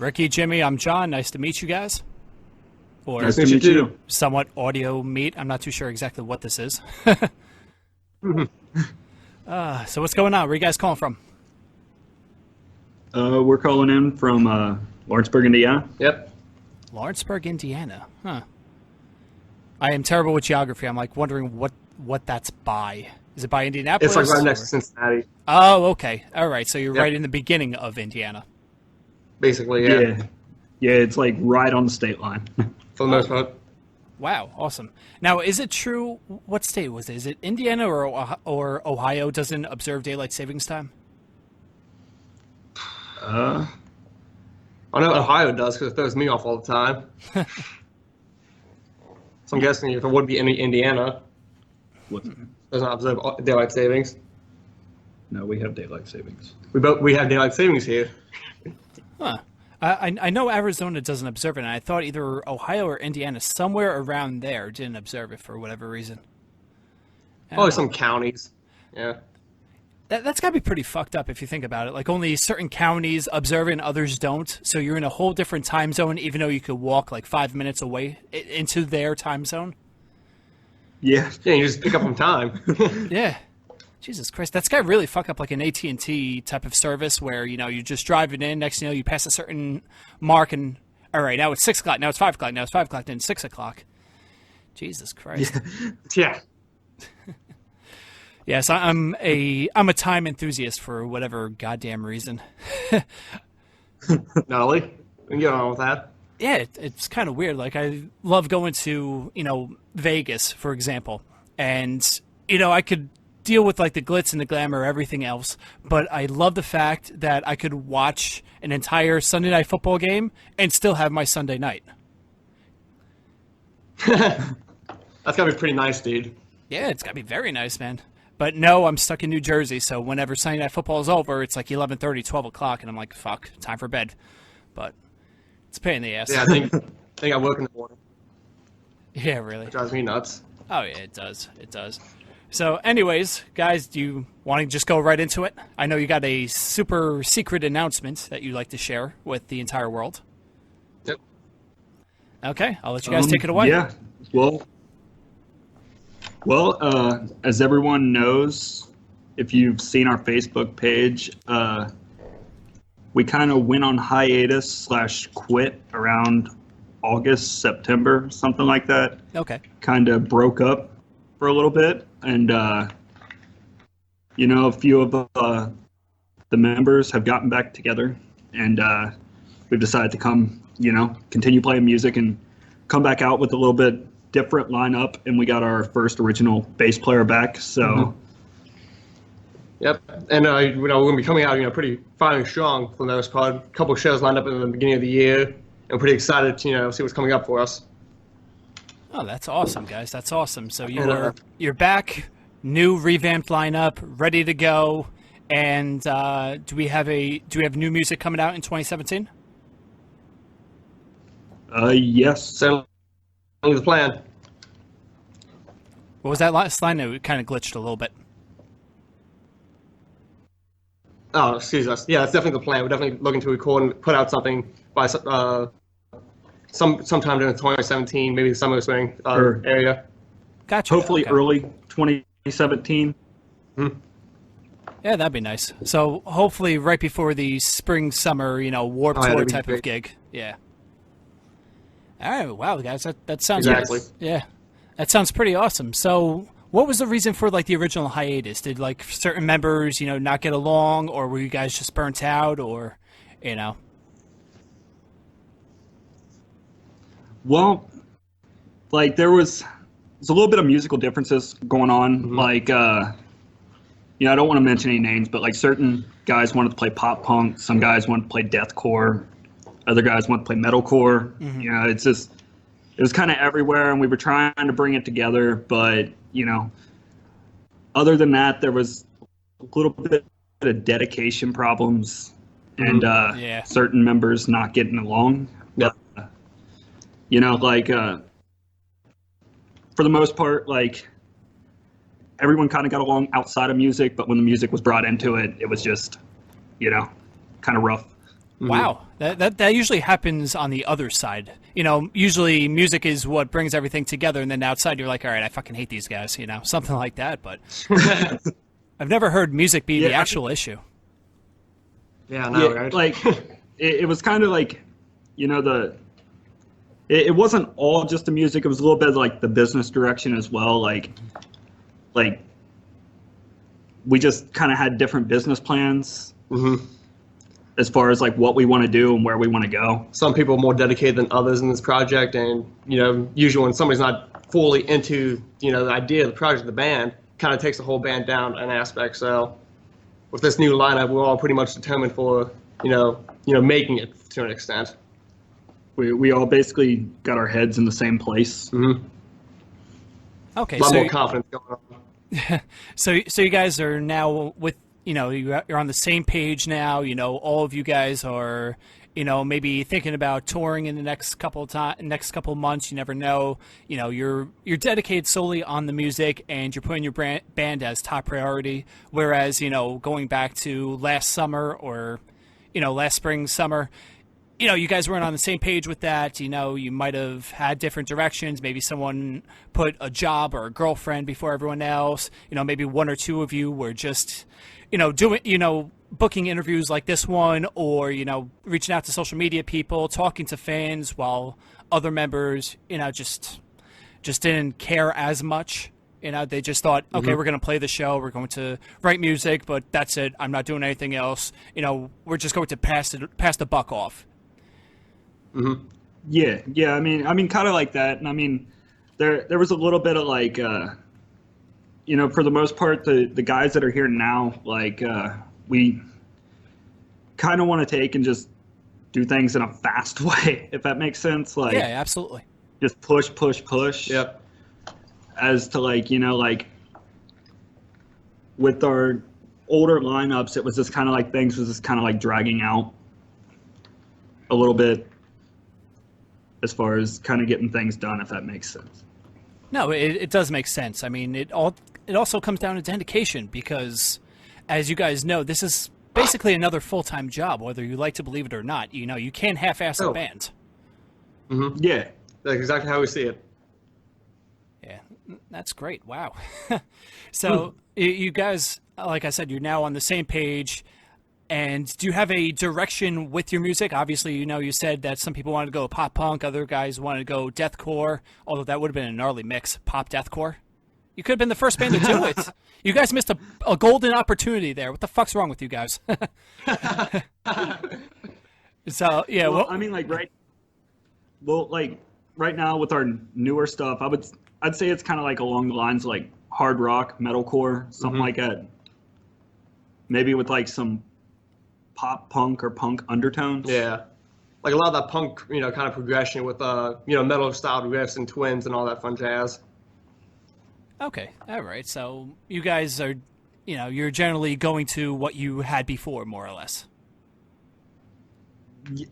Ricky, Jimmy, I'm John. Nice to meet you guys. Or nice to meet you. Somewhat audio meet. I'm not too sure exactly what this is. So what's going on? Where are you guys calling from? We're calling in from Lawrenceburg, Indiana. Yep. Lawrenceburg, Indiana. Huh. I am terrible with geography. I'm like wondering what that's by. Is it by Indianapolis? It's like right next to Cincinnati. Oh, okay. All right. So you're right in the beginning of Indiana. Basically, yeah. Yeah, it's like right on the state line. For the most part. Wow, awesome. Now, is it true? What state was it? Is it Indiana or Ohio doesn't observe daylight savings time? I know Ohio does because it throws me off all the time. So I'm guessing if it would be any Indiana, doesn't observe daylight savings. No, we have daylight savings. We have daylight savings here. Huh. I know Arizona doesn't observe it, and I thought either Ohio or Indiana, somewhere around there, didn't observe it for whatever reason. Probably some counties. Yeah. That's got to be pretty fucked up if you think about it. Like, only certain counties observe it and others don't, so you're in a whole different time zone, even though you could walk like 5 minutes away into their time zone. Yeah. Yeah, you just pick up on time. Yeah. Jesus Christ, that's got to really fuck up like an AT&T type of service where, you know, you're just driving in, next thing you know, you pass a certain mark and, all right, now it's 6 o'clock, now it's 5 o'clock, now it's 5 o'clock, then 6 o'clock. Jesus Christ. Yeah. Yes, I'm a time enthusiast for whatever goddamn reason. Nolly, we can get on with that. Yeah, it's kind of weird. Like, I love going to, you know, Vegas, for example, and, you know, I could deal with like the glitz and the glamour, everything else, but I love the fact that I could watch an entire Sunday night football game and still have my Sunday night. That's gotta be pretty nice, dude. Yeah, it's gotta be very nice, man. But no, I'm stuck in New Jersey, so whenever Sunday night football is over, it's like 11:30, 12 o'clock, and I'm like, fuck, time for bed. But it's a pain in the ass. Yeah, I think I work in the morning. Yeah, really. It drives me nuts. Oh, yeah, it does. It does. So anyways, guys, do you want to just go right into it? I know you got a super secret announcement that you'd like to share with the entire world. Yep. Okay, I'll let you guys take it away. Yeah, well, as everyone knows, if you've seen our Facebook page, we kind of went on hiatus / quit around August, September, something like that. Okay. Kind of broke up for a little bit, and you know, a few of the members have gotten back together, and we've decided to continue playing music and come back out with a little bit different lineup, and we got our first original bass player back, so Yep, and we're gonna be coming out, pretty firing strong for the most part. A couple of shows lined up in the beginning of the year, and we're pretty excited to see what's coming up for us. Oh, that's awesome, guys. That's awesome. So you're back, new revamped lineup, ready to go. And do we have new music coming out in 2017? Yes. So the plan. What was that last line? It kind of glitched a little bit. Oh, excuse us. Yeah, that's definitely the plan. We're definitely looking to record and put out something by sometime during 2017, maybe the summer spring area. Gotcha. Hopefully early 2017. Yeah, that'd be nice. So hopefully right before the spring, summer, Warped Tour type of gig. Yeah. All right. Wow, guys, that sounds exactly. Yeah, that sounds pretty awesome. So what was the reason for the original hiatus? Did certain members, not get along, or were you guys just burnt out, or, Well, there was a little bit of musical differences going on. Mm-hmm. I don't want to mention any names, but certain guys wanted to play pop punk, some guys wanted to play deathcore, other guys wanted to play metalcore. Mm-hmm. It was kind of everywhere, and we were trying to bring it together, but other than that, there was a little bit of dedication problems, and certain members not getting along. Yeah. For the most part, everyone kind of got along outside of music, but when the music was brought into it, it was just, kind of rough. Wow, that usually happens on the other side. You know, usually music is what brings everything together, and then outside you're like, all right, I fucking hate these guys, you know, something like that. But I've never heard music be the actual issue. Yeah, no, right? Like it was kind of like, you know, it wasn't all just the music. It was a little bit like the business direction as well. Like we just kind of had different business plans. Mm-hmm. As far as like what we want to do and where we want to go. Some people are more dedicated than others in this project, and you know, usually when somebody's not fully into, you know, the idea of the project, the band kind of takes the whole band down an aspect. So with this new lineup, we're all pretty much determined for, you know, making it to an extent. We all basically got our heads in the same place. Mm-hmm. Okay, a lot more confidence going on. So you guys are now with, you know, you're on the same page now. You know, all of you guys are, you know, maybe thinking about touring in the next couple of months. You never know. You know, you're dedicated solely on the music, and you're putting your band as top priority. Whereas, you know, going back to last summer or, you know, last spring, summer, you know, you guys weren't on the same page with that. You know, you might have had different directions. Maybe someone put a job or a girlfriend before everyone else. You know, maybe one or two of you were just, you know, booking interviews like this one, or, you know, reaching out to social media people, talking to fans, while other members, you know, just didn't care as much. You know, they just thought, okay, we're going to play the show, we're going to write music, but that's it. I'm not doing anything else. You know, we're just going to pass the buck off. Mm-hmm. Yeah. I mean, kind of like that. And I mean, there was a little bit of like, you know, for the most part, the guys that are here now, like, we kind of want to take and just do things in a fast way, if that makes sense. Like, yeah, absolutely. Just push. Yep. As to like, you know, like with our older lineups, it was just kind of like things was just kind of like dragging out a little bit as far as kind of getting things done, if that makes sense. No, it does make sense. I mean, it also comes down to dedication, because, as you guys know, this is basically another full-time job, whether you like to believe it or not. You know, you can't half-ass a band. Mm-hmm. Yeah. That's exactly how we see it. Yeah, that's great. Wow. So you guys, like I said, you're now on the same page. And do you have a direction with your music? Obviously, you know, you said that some people wanted to go pop punk, other guys wanted to go deathcore, although that would have been a gnarly mix, pop deathcore. You could have been the first band to do it. You guys missed a golden opportunity there. What the fuck's wrong with you guys? So, yeah. Well, I mean, like, right now with our newer stuff, I'd say it's kind of like along the lines of like hard rock, metalcore, something like that. Maybe with like some pop punk or punk undertones. Yeah. Like a lot of that punk, you know, kind of progression with, you know, metal styled riffs and twins and all that fun jazz. Okay. All right. So you guys are, you know, you're generally going to what you had before, more or less.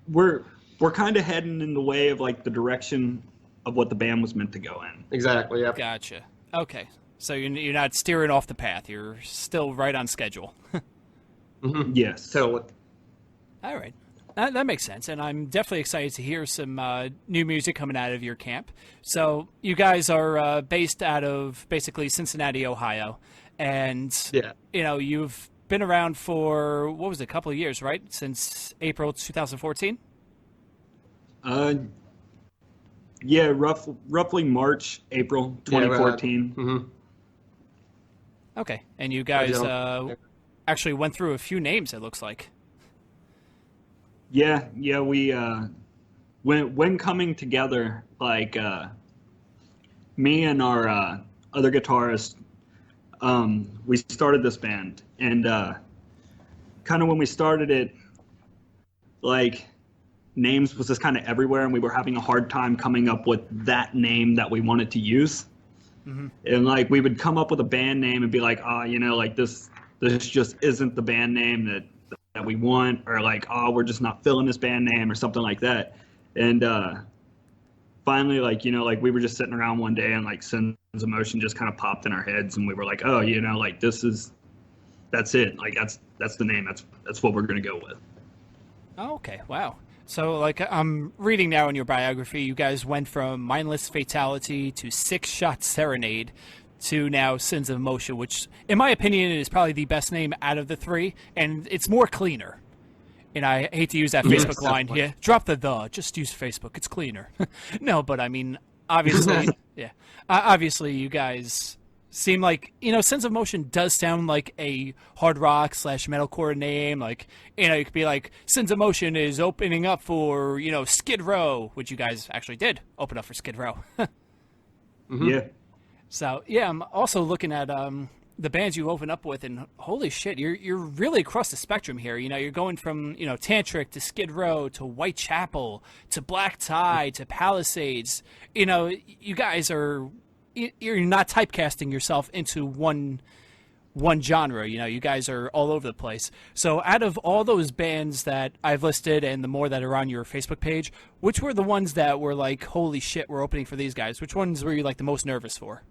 We're kind of heading in the way of like the direction of what the band was meant to go in. Exactly. Yeah. Gotcha. Okay. So you're not steering off the path. You're still right on schedule. Mm-hmm. Yes. Totally. All right. That makes sense, and I'm definitely excited to hear some new music coming out of your camp. So you guys are based out of basically Cincinnati, Ohio, and you know, you've been around for, what was it, a couple of years, right? Since April 2014? Yeah, roughly March, April 2014. Mm-hmm. Okay, and you guys actually went through a few names, it looks like. Yeah, we when coming together, like me and our other guitarist, we started this band, and kind of when we started it, like names was just kind of everywhere, and we were having a hard time coming up with that name that we wanted to use. Mm-hmm. And like we would come up with a band name and be like, you know, like this just isn't the band name that we want, or like, we're just not feeling this band name or something like that. And finally, like, you know, like we were just sitting around one day and like Sins of Motion just kind of popped in our heads, and we were like, you know, like that's it. Like that's the name. That's what we're going to go with. Oh, okay, wow. So, like, I'm reading now in your biography, you guys went from Mindless Fatality to Six Shot Serenade to now Sins of Motion, which, in my opinion, is probably the best name out of the three, and it's more cleaner. And I hate to use that Yes, Facebook line. definitely. Yeah, drop the. Just use Facebook. It's cleaner. No, but I mean, obviously, yeah. Obviously, you guys seem like, Sins of Motion does sound like a hard rock / metalcore name. Like, you could be like, Sins of Motion is opening up for, Skid Row, which you guys actually did open up for Skid Row. Yeah. So, yeah, I'm also looking at the bands you open up with, and holy shit, you're really across the spectrum here. You're going from, Tantric to Skid Row to Whitechapel to Black Tie to Palisades. You guys are, you're not typecasting yourself into one genre. You guys are all over the place. So out of all those bands that I've listed and the more that are on your Facebook page, which were the ones that were like, holy shit, we're opening for these guys? Which ones were you like the most nervous for?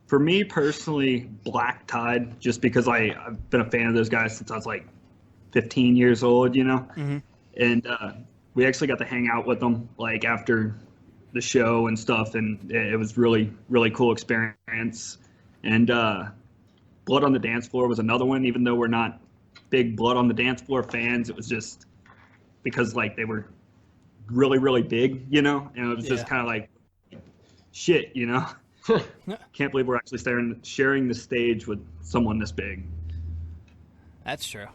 For me personally, Black Tide, just because I've been a fan of those guys since I was like 15 years old, Mm-hmm. and we actually got to hang out with them like after the show and stuff, and it was really, really cool experience. And Blood on the Dance Floor was another one, even though we're not big Blood on the Dance Floor fans. It was just because like they were really, really big, and it was just kind of like shit, Can't believe we're actually sharing the stage with someone this big. That's true.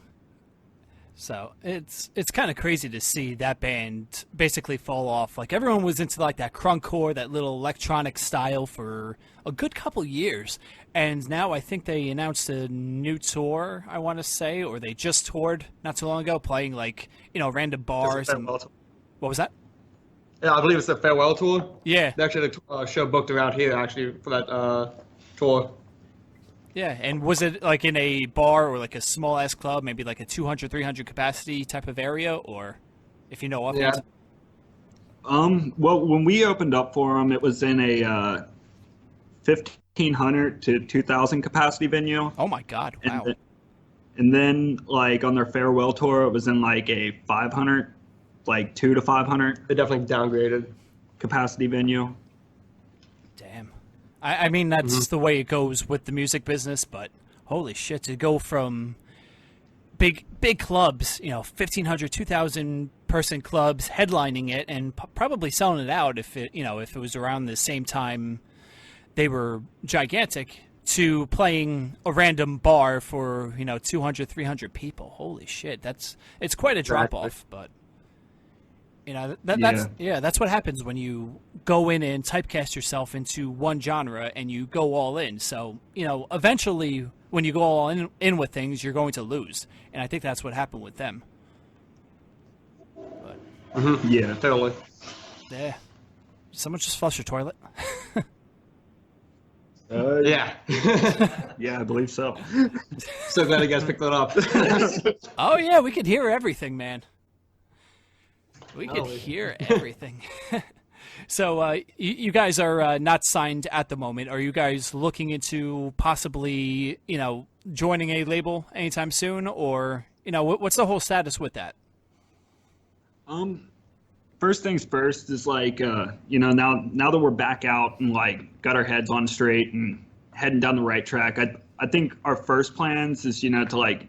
So it's kind of crazy to see that band basically fall off. Like everyone was into like that crunkcore, that little electronic style for a good couple years, and now I think they announced a new tour. I want to say, or they just toured not too long ago, playing like random bars. And, what was that? Yeah, I believe it's the farewell tour. Yeah. They actually had a show booked around here actually for that tour. Yeah, and was it like in a bar or like a small ass club, maybe like a 200, 300 capacity type of area, or if you know offhand? Yeah. Well, when we opened up for them, it was in a 1,500 to 2,000 capacity venue. Oh my God! Wow. And then like on their farewell tour, it was in like a 500, like 200 to 500 They definitely downgraded. capacity venue. Damn. I mean, that's the way it goes with the music business, but holy shit, to go from big clubs, 1,500, 2,000 person clubs headlining it and probably selling it out if it was around the same time they were gigantic, to playing a random bar for, 200, 300 people. Holy shit, it's quite a drop off, but that's what happens when you go in and typecast yourself into one genre and you go all in. So, eventually when you go all in with things, you're going to lose. And I think that's what happened with them. But, Yeah, totally. yeah. Someone just flush your toilet? Yeah. Yeah, I believe so. So glad you guys picked that up. Oh, yeah, we could hear everything, man. We could Holy. hear everything. So you guys are not signed at the moment. Are you guys looking into possibly, joining a label anytime soon? Or, what's the whole status with that? First things first is like, now that we're back out and like got our heads on straight and heading down the right track, I think our first plans is, to like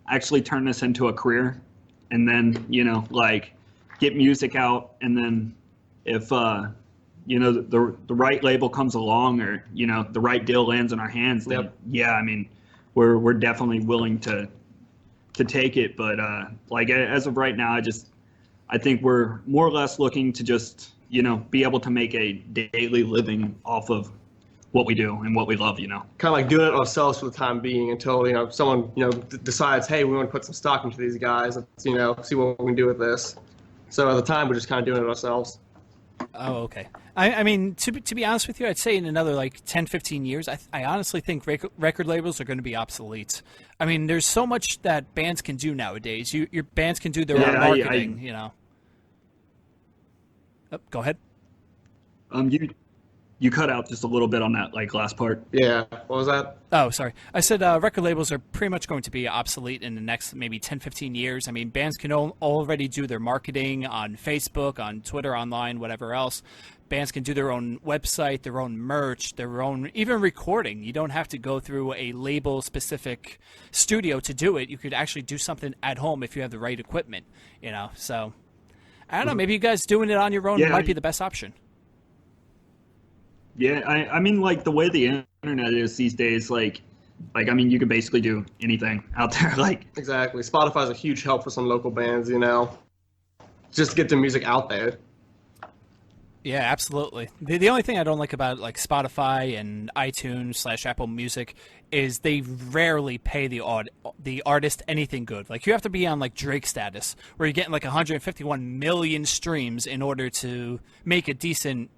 actually turn this into a career, and then, like get music out, and then if the right label comes along, or the right deal lands in our hands, then Yep. yeah, I mean we're definitely willing to take it, but like as of right now, I think we're more or less looking to just be able to make a daily living off of what we do and what we love. Kind of like doing it ourselves for the time being until someone decides, hey, we want to put some stock into these guys. Let's see what we can do with this. So at the time, we're just kind of doing it ourselves. Oh, okay. I mean, to be honest with you, I'd say in another like 10, 15 years, I honestly think record labels are going to be obsolete. I mean, there's so much that bands can do nowadays. Your bands can do their own marketing, Oh, go ahead. You cut out just a little bit on that like last part. Yeah. What was that? Oh, sorry. I said record labels are pretty much going to be obsolete in the next maybe 10, 15 years. I mean, bands can already do their marketing on Facebook, on Twitter, online, whatever else. Bands can do their own website, their own merch, their own even recording. You don't have to go through a label-specific studio to do it. You could actually do something at home if you have the right equipment, you know. So, I don't know. Maybe you guys doing it on your own might be the best option. Yeah, I mean, like, the way the internet is these days, like I mean, you can basically do anything out there. Like, Exactly. Spotify's a huge help for some local bands, you know, just to get their music out there. Yeah, absolutely. The only thing I don't like about like Spotify and iTunes / Apple Music is they rarely pay the artist anything good. Like you have to be on like Drake status, where you're getting like 151 million streams in order to make a decent,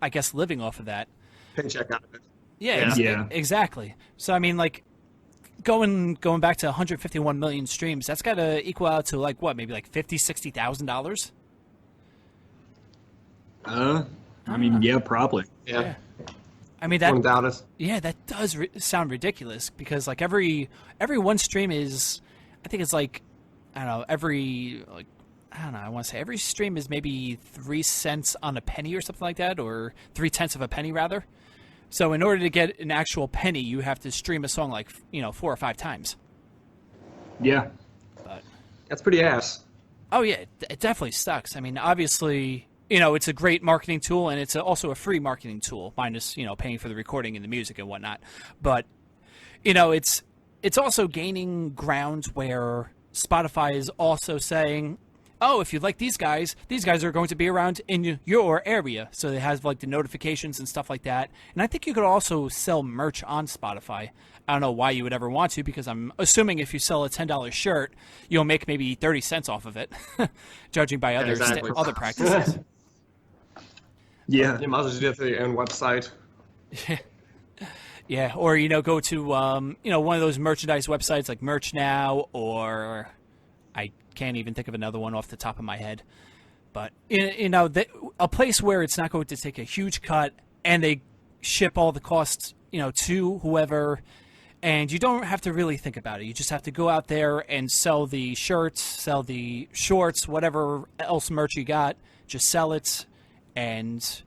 I guess, living off of that. Paycheck out of it. Yeah. Exactly. So I mean, like going back to 151 million streams, that's got to equal out to like what, maybe like $50,000-$60,000. I mean, yeah, probably. Yeah. I mean that. Without us. Yeah, that does sound ridiculous because like every one stream is, I think it's like, I don't know, I want to say every stream is maybe 3 cents on a penny or something like that, or 0.3 of a penny rather. So in order to get an actual penny, you have to stream a song like 4 or 5 times. Yeah. But that's pretty ass. Oh yeah, it definitely sucks. I mean, obviously, it's a great marketing tool, and it's also a free marketing tool, minus paying for the recording and the music and whatnot. But it's also gaining ground where Spotify is also saying, oh, if you like these guys are going to be around in your area. So they have like the notifications and stuff like that. And I think you could also sell merch on Spotify. I don't know why you would ever want to, because I'm assuming if you sell a $10 shirt, you'll make maybe 30 cents off of it, judging by other practices. Yeah. You might as well just do it through your own website. Yeah, or go to one of those merchandise websites like Merch Now, or I can't even think of another one off the top of my head. But a place where it's not going to take a huge cut and they ship all the costs to whoever, and you don't have to really think about it. You just have to go out there and sell the shirts, sell the shorts, whatever else merch you got. Just sell it, and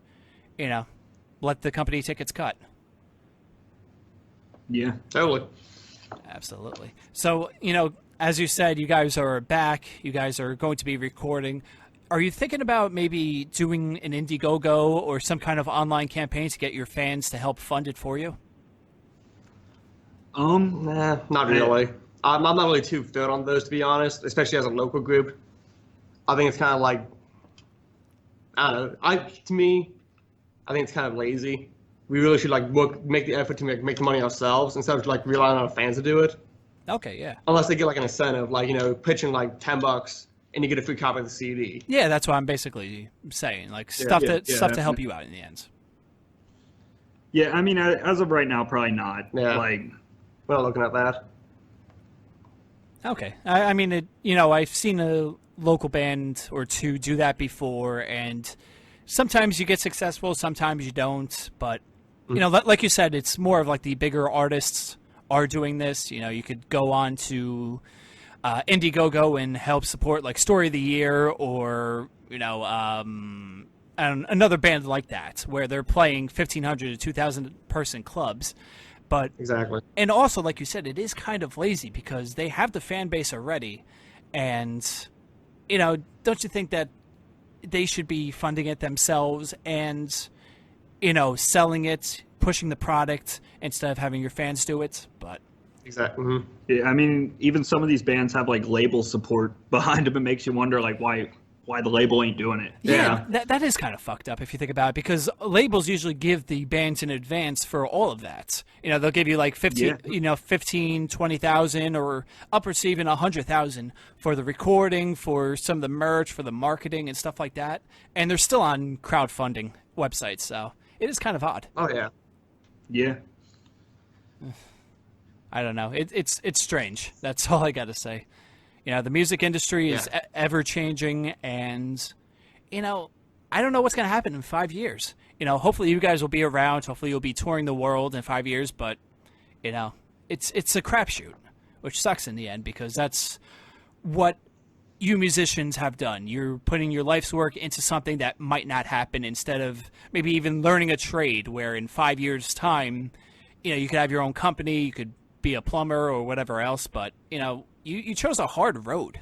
let the company take its cut. Yeah, totally. Absolutely. So, as you said, you guys are back. You guys are going to be recording. Are you thinking about maybe doing an Indiegogo or some kind of online campaign to get your fans to help fund it for you? Nah, not really. I'm not really too fit on those, to be honest, especially as a local group. I think it's kind of like, I don't know. To me, I think it's kind of lazy. We really should make the effort to make the money ourselves instead of relying on our fans to do it. Okay, yeah. Unless they get an incentive, pitching $10 and you get a free copy of the CD. Yeah, that's what I'm basically saying. Stuff to help you out in the end. Yeah, I mean, as of right now, probably not. Yeah. We're not looking at that. Okay. I mean, I've seen a local band or two do that before, and sometimes you get successful, sometimes you don't. But, like you said, it's more of the bigger artists are doing this. You could go on to Indiegogo and help support Story of the Year, or another band like that, where they're playing 1,500 to 2,000 person clubs. But exactly, and also like you said, it is kind of lazy because they have the fan base already, and don't you think that they should be funding it themselves and selling it, pushing the product instead of having your fans do it? But exactly. Mm-hmm. Yeah, I mean, even some of these bands have label support behind them. It makes you wonder why the label ain't doing it. Yeah. That is kind of fucked up if you think about it, because labels usually give the bands in advance for all of that. They'll give you 15, 20,000 or upwards to even 100,000 for the recording, for some of the merch, for the marketing and stuff like that. And they're still on crowdfunding websites, so it is kind of odd. Oh yeah. Yeah. I don't know. It's strange. That's all I got to say. The music industry is ever changing, and I don't know what's going to happen in 5 years. Hopefully you guys will be around. Hopefully you'll be touring the world in 5 years. But, it's a crapshoot, which sucks in the end because that's what you musicians have done. You're putting your life's work into something that might not happen instead of maybe even learning a trade where in 5 years' time, you could have your own company, you could be a plumber or whatever else. But, you chose a hard road.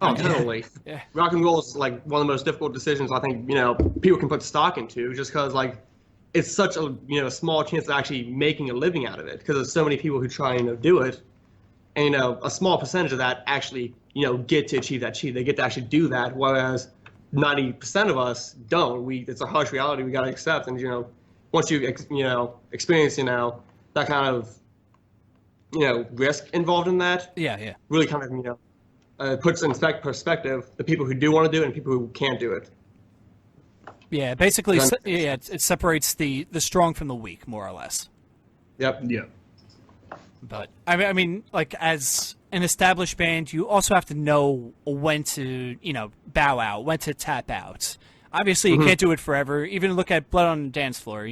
Oh, totally. Yeah. Rock and roll is like one of the most difficult decisions I think, people can put stock into just because like it's such a, small chance of actually making a living out of it because there's so many people who try and do it. And, a small percentage of that actually, get to achieve that cheat. They get to actually do that, whereas 90% of us don't. It's a harsh reality we got to accept. And, once you, experience, that kind of, risk involved in that. Yeah. Really kind of, puts in perspective the people who do want to do it and people who can't do it. Yeah, basically, it separates the strong from the weak, more or less. Yep. Yeah. But, I mean, like, as an established band, you also have to know when to, bow out, when to tap out. Obviously, you can't do it forever. Even look at Blood on the Dance Floor,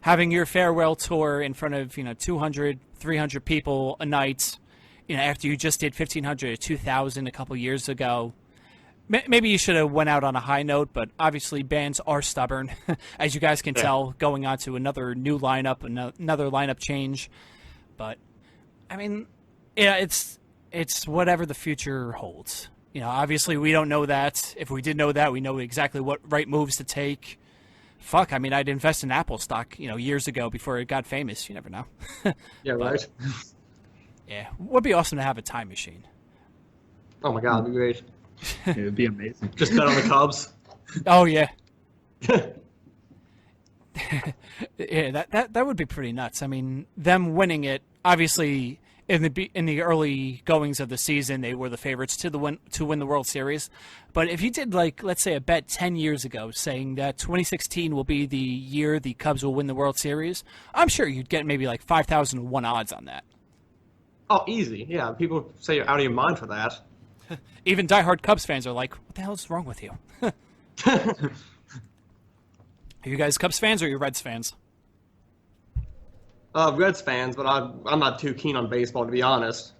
having your farewell tour in front of, 200, 300 people a night, after you just did 1,500 or 2,000 a couple years ago. Maybe you should have went out on a high note, but obviously bands are stubborn, as you guys can tell, going on to another new lineup, another lineup change. But, I mean, it's whatever the future holds. Obviously we don't know that. If we did know that, we know exactly what right moves to take. Fuck, I mean, I'd invest in Apple stock, years ago before it got famous. You never know. Yeah, right. Yeah, would be awesome to have a time machine. Oh my God, that'd be great. It would be amazing. Just bet on the Cubs. Oh yeah. Yeah, that would be pretty nuts. I mean, them winning it, obviously in the early goings of the season, they were the favorites to win the World Series. But if you did, like, let's say a bet 10 years ago saying that 2016 will be the year the Cubs will win the World Series, I'm sure you'd get maybe like 5,001 odds on that. Oh, easy. Yeah, people say you're out of your mind for that. Even diehard Cubs fans are like, what the hell is wrong with you? Are you guys Cubs fans or are you Reds fans? Reds fans, but I'm not too keen on baseball, to be honest.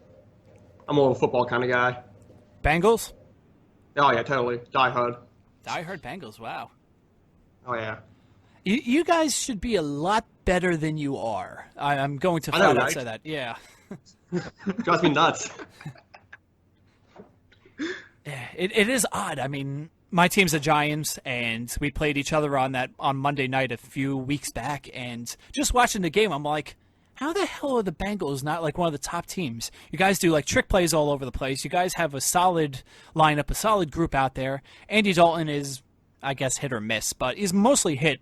I'm more of a football kind of guy. Bengals? Oh, yeah, totally. Diehard. Diehard Bengals, wow. Oh, yeah. You guys should be a lot better than you are. I'm going to flat out say that. Yeah. Drives me nuts. It is odd. I mean, my team's the Giants, and we played each other on Monday night a few weeks back, and just watching the game, I'm like, how the hell are the Bengals not like one of the top teams? You guys do like trick plays all over the place. You guys have a solid lineup, a solid group out there. Andy Dalton is, I guess, hit or miss, but he's mostly hit.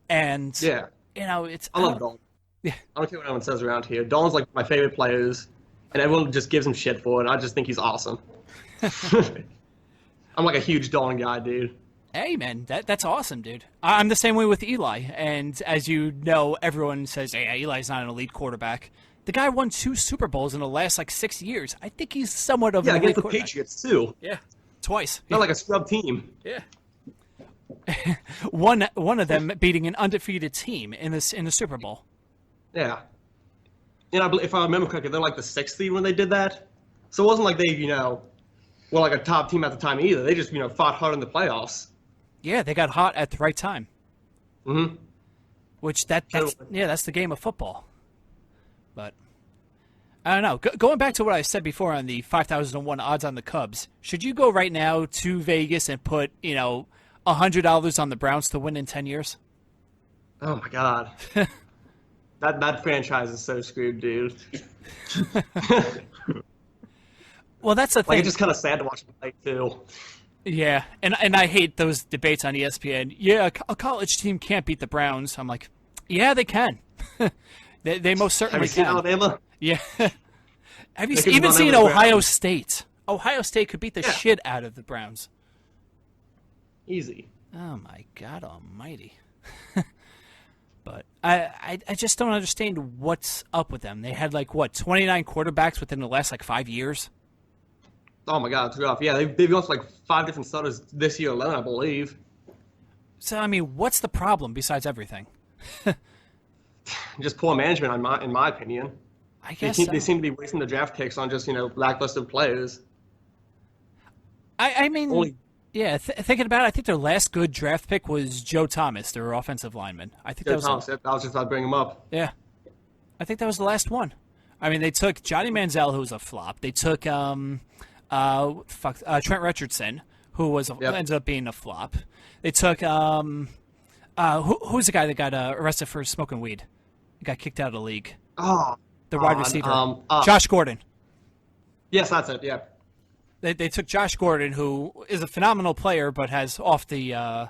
And, yeah. It's... I love Dalton. Yeah. I don't care what anyone says around here. Dalton's like my favorite players, and everyone just gives him shit for it. I just think he's awesome. I'm like a huge Dalton guy, dude. Hey, man, that's awesome, dude. I'm the same way with Eli, and as you know, everyone says, hey, Eli's not an elite quarterback. The guy won 2 Super Bowls in the last, 6 years. I think he's somewhat of an elite against the quarterback. Patriots, too. Yeah, twice. Not like a scrub team. Yeah. one of them beating an undefeated team in the Super Bowl. Yeah. And if I remember correctly, they're like the 6th seed when they did that. So it wasn't like they, were like a top team at the time either. They just, fought hard in the playoffs. Yeah, they got hot at the right time. Mm-hmm. Which that's the game of football. But I don't know. Going back to what I said before on the 5,001 odds on the Cubs, should you go right now to Vegas and put $100 on the Browns to win in 10 years? Oh my God, that franchise is so screwed, dude. Well, that's the thing. It's just kind of sad to watch them play too. Yeah, and I hate those debates on ESPN. Yeah, a college team can't beat the Browns. I'm like, yeah, they can. they most certainly can. Have you seen Alabama? Yeah. Have you even seen Ohio State? Ohio State could beat the shit out of the Browns. Easy. Oh, my God almighty. But I just don't understand what's up with them. They had, 29 quarterbacks within the last, 5 years? Oh my God, it's rough. Yeah, they've gone to 5 different starters this year alone, I believe. So, I mean, what's the problem besides everything? Just poor management, in my opinion. I guess they seem to be wasting the draft picks on just lackluster players. I mean, yeah. Thinking about it, I think their last good draft pick was Joe Thomas, their offensive lineman. I think Joe Thomas. I was just about to bring him up. Yeah, I think that was the last one. I mean, they took Johnny Manziel, who was a flop. They took Trent Richardson, who ended up being a flop. They took who's the guy that got arrested for smoking weed? He got kicked out of the league. Oh, the wide receiver, Josh Gordon. Yes, that's it. Yeah. They took Josh Gordon, who is a phenomenal player, but has off the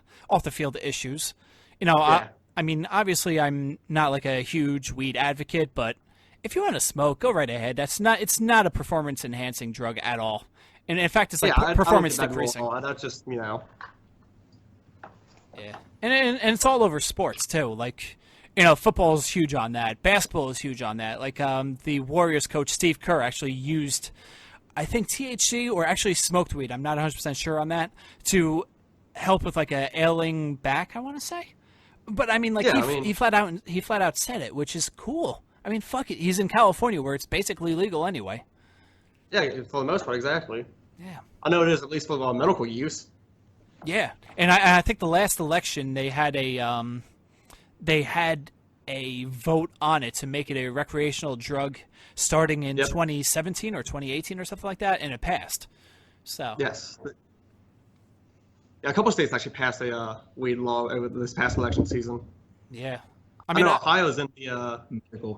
field issues. Yeah. I mean, obviously, I'm not like a huge weed advocate, but if you want to smoke, go right ahead. It's not a performance enhancing drug at all, and in fact, it's like performance decreasing. That's just Yeah, and it's all over sports too. Like, football is huge on that. Basketball is huge on that. Like, the Warriors coach Steve Kerr actually used, I think, THC or actually smoked weed. I'm not 100% sure on that, to help with like a ailing back, I want to say. But I mean, like, he flat out said it, which is cool. I mean, fuck it. He's in California where it's basically legal anyway. Yeah, for the most part, exactly. Yeah. I know it is, at least for medical use. Yeah, and I think the last election they had a vote on it to make it a recreational drug starting in 2017 or 2018 or something like that, and it passed. So yes. Yeah, a couple of states actually passed a weed law over this past election season. Yeah. I mean, Ohio's in the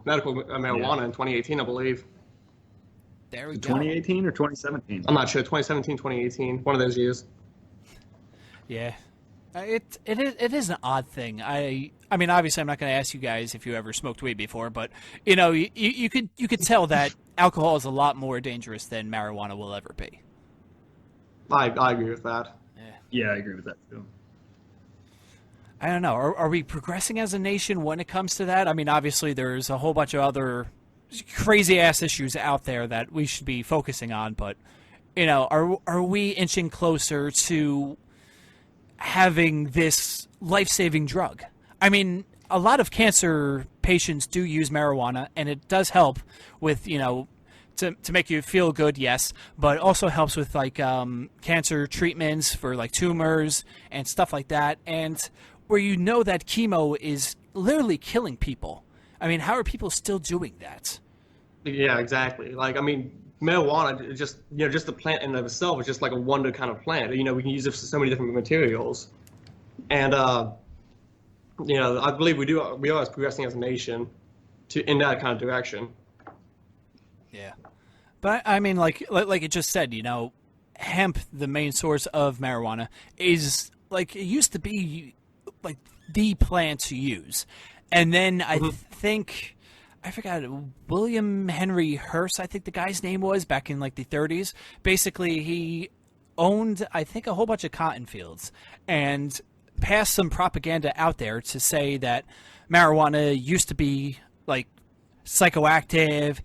medical marijuana in 2018, I believe. There we go. 2018 or 2017? I'm not sure. 2017, 2018, one of those years. Yeah. It is an odd thing. I mean, obviously, I'm not going to ask you guys if you ever smoked weed before, but you could tell that alcohol is a lot more dangerous than marijuana will ever be. I agree with that. Yeah, I agree with that too. I don't know. Are we progressing as a nation when it comes to that? I mean, obviously, there's a whole bunch of other crazy-ass issues out there that we should be focusing on, but, are we inching closer to having this life-saving drug? I mean, a lot of cancer patients do use marijuana, and it does help with, to make you feel good, yes, but also helps with like cancer treatments for like tumors and stuff like that, and where that chemo is literally killing people. I mean, how are people still doing that? Yeah, exactly. Like, I mean, marijuana, just the plant in and of itself is just like a wonder kind of plant. We can use it for so many different materials, and I believe we are progressing as a nation in that kind of direction. Yeah. But I mean, like it just said, hemp, the main source of marijuana, is like it used to be like the plant to use, and then I think I forgot William Henry Hearst, I think the guy's name was, back in like the 30s. Basically, he owned, I think, a whole bunch of cotton fields and passed some propaganda out there to say that marijuana used to be like psychoactive,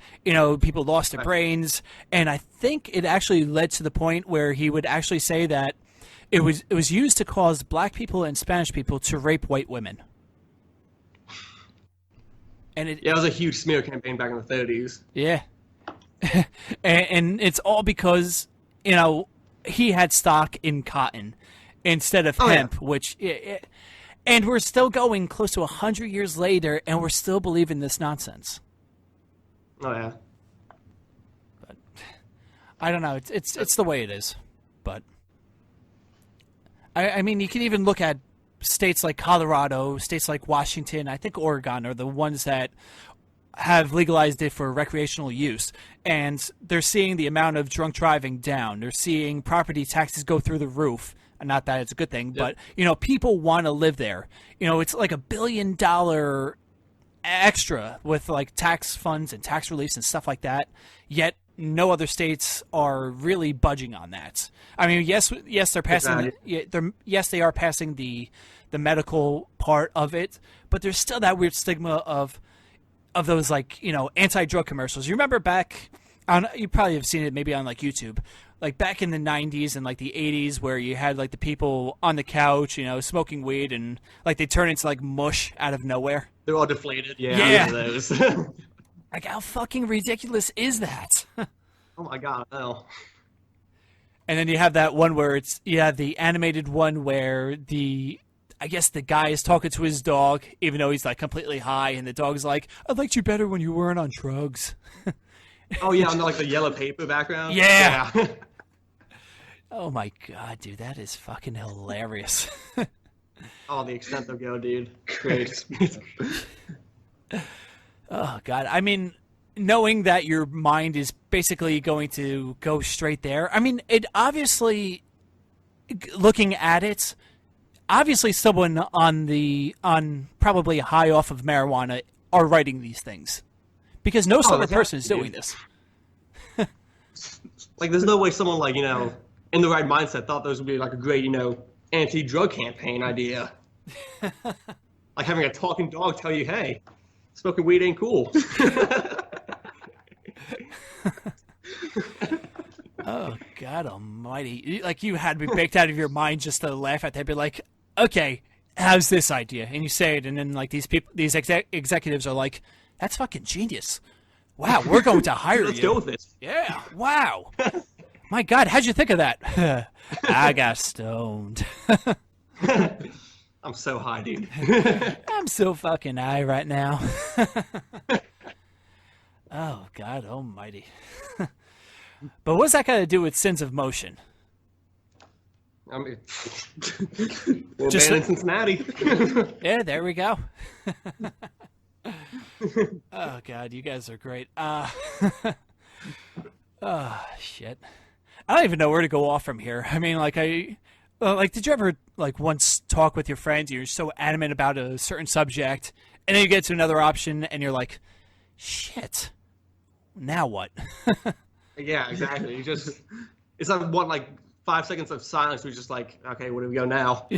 people lost their brains, and I think it actually led to the point where he would actually say that it was used to cause black people and Spanish people to rape white women. And it was a huge smear campaign back in the 30s. Yeah. and it's all because, he had stock in cotton instead of hemp, which and we're still going close to 100 years later, and we're still believing this nonsense. Oh yeah. But I don't know. It's the way it is. But I mean, you can even look at states like Colorado, states like Washington, I think Oregon are the ones that have legalized it for recreational use, and they're seeing the amount of drunk driving down. They're seeing property taxes go through the roof. Not that it's a good thing, but people want to live there. It's like $1 billion extra with like tax funds and tax reliefs and stuff like that. Yet no other states are really budging on that. I mean, yes, they're passing. Yes, they are passing the medical part of it, but there's still that weird stigma of those like anti-drug commercials. You remember back on, you probably have seen it maybe on like YouTube, like back in the 90s and like the 80s where you had like the people on the couch, smoking weed and like they turn into like mush out of nowhere. They're all deflated. Yeah. Yeah. Those. Like how fucking ridiculous is that? Oh my god, no. And then you have that one where you have the animated one where I guess the guy is talking to his dog, even though he's like completely high, and the dog's like, "I liked you better when you weren't on drugs." Oh yeah, on like the yellow paper background. Yeah. Oh my god, dude, that is fucking hilarious. Oh, the extent they'll go, dude. Great. Oh god, I mean, knowing that your mind is basically going to go straight there. I mean, it obviously, looking at it, obviously someone on probably high off of marijuana are writing these things, because no sober person is doing this. Like, there's no way someone like in the right mindset thought those would be like a great anti-drug campaign idea. Like having a talking dog tell you, "Hey, smoking weed ain't cool." Oh God Almighty! Like you had me baked out of your mind just to laugh at that. Be like, okay, how's this idea? And you say it, and then like these people, these executives are like, "That's fucking genius! Wow, we're going to hire Let's you." go with it. Yeah. Wow. My God, how'd you think of that? I got stoned. I'm so high, dude. I'm so fucking high right now. Oh God Almighty! But what's that got to do with Sins of Motion? I mean, we're Just banned in Cincinnati. Yeah, there we go. Oh God, you guys are great. Oh shit, I don't even know where to go off from here. I mean, did you ever like once talk with your friends? You're so adamant about a certain subject, and then you get to another option, and you're like, shit. Now what? Yeah, exactly. It's like 5 seconds of silence. We're just like, okay, where do we go now?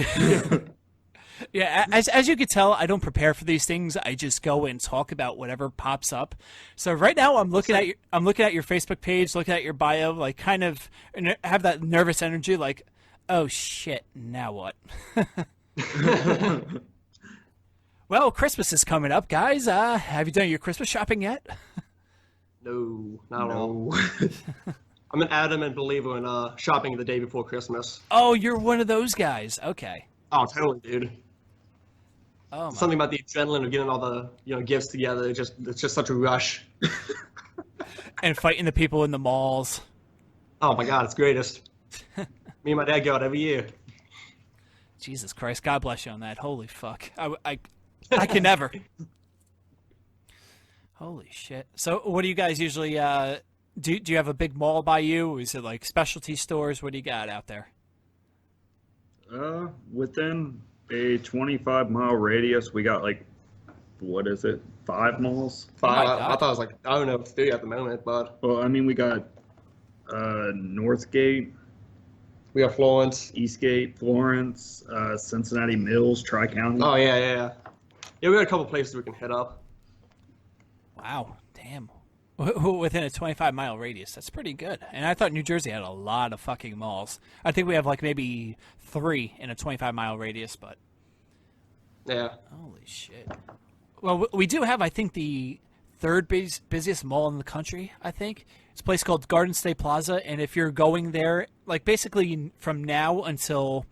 Yeah, as you can tell, I don't prepare for these things. I just go and talk about whatever pops up. So right now, I'm looking at your Facebook page, looking at your bio, like kind of have that nervous energy, like, oh shit, now what? Well, Christmas is coming up, guys. Have you done your Christmas shopping yet? No, not at all. I'm an adamant believer in shopping the day before Christmas. Oh, you're one of those guys. Okay. Oh, totally, dude. Oh, something about the adrenaline of getting all the gifts together. It's just such a rush. And fighting the people in the malls. Oh my God, it's greatest. Me and my dad go out every year. Jesus Christ, God bless you on that. Holy fuck, I can never. Holy shit. So, what do you guys usually do? Do you have a big mall by you? Or is it like specialty stores? What do you got out there? Within a 25-mile radius, we got like, what is it, 5 malls? 5. I thought it was like, I don't know, 3 at the moment, but. Well, I mean, we got Northgate. We got Florence. Eastgate, Florence, Cincinnati Mills, Tri-County. Oh, yeah. Yeah, we got a couple places we can hit up. Wow, damn. Within a 25-mile radius. That's pretty good. And I thought New Jersey had a lot of fucking malls. I think we have like maybe 3 in a 25-mile radius, but... Yeah. Holy shit. Well, we do have, I think, the third busiest mall in the country, I think. It's a place called Garden State Plaza, and if you're going there, like basically from now until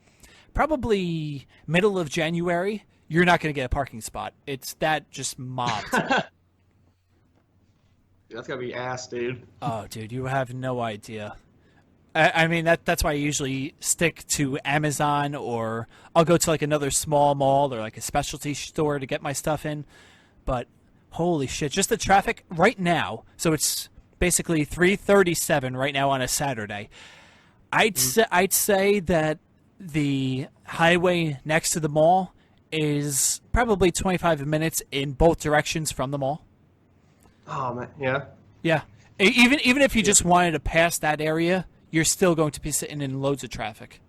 probably middle of January, you're not going to get a parking spot. It's that just mobbed. That's gotta be ass, dude. Oh, dude, you have no idea. I mean, that's why I usually stick to Amazon, or I'll go to like another small mall or like a specialty store to get my stuff in. But holy shit, just the traffic right now. So it's basically 3:37 right now on a Saturday. I'd say that the highway next to the mall is probably 25 minutes in both directions from the mall. Oh man, yeah. Yeah, even if you just wanted to pass that area, you're still going to be sitting in loads of traffic.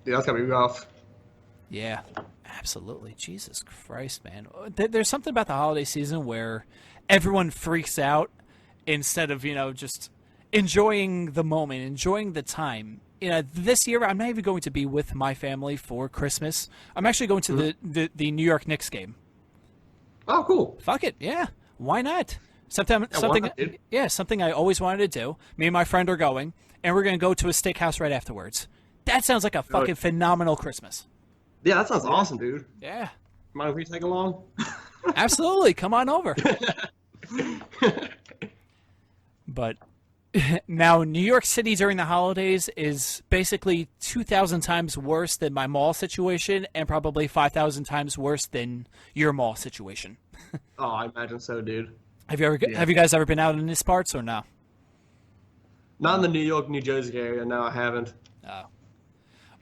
Yeah, that's gotta be rough. Yeah, absolutely. Jesus Christ, man. There's something about the holiday season where everyone freaks out instead of, just enjoying the moment, enjoying the time. This year I'm not even going to be with my family for Christmas. I'm actually going to the New York Knicks game. Oh, cool. Fuck it, yeah. Why not? Something I always wanted to do. Me and my friend are going, and we're going to go to a steakhouse right afterwards. That sounds like a fucking phenomenal Christmas. Yeah, that sounds awesome, dude. Yeah. Mind if we take along? Absolutely. Come on over. But now, New York City during the holidays is basically 2,000 times worse than my mall situation and probably 5,000 times worse than your mall situation. Oh, I imagine so, dude. Have you guys ever been out in these parts or no? Not in the New York, New Jersey area. No, I haven't. Oh.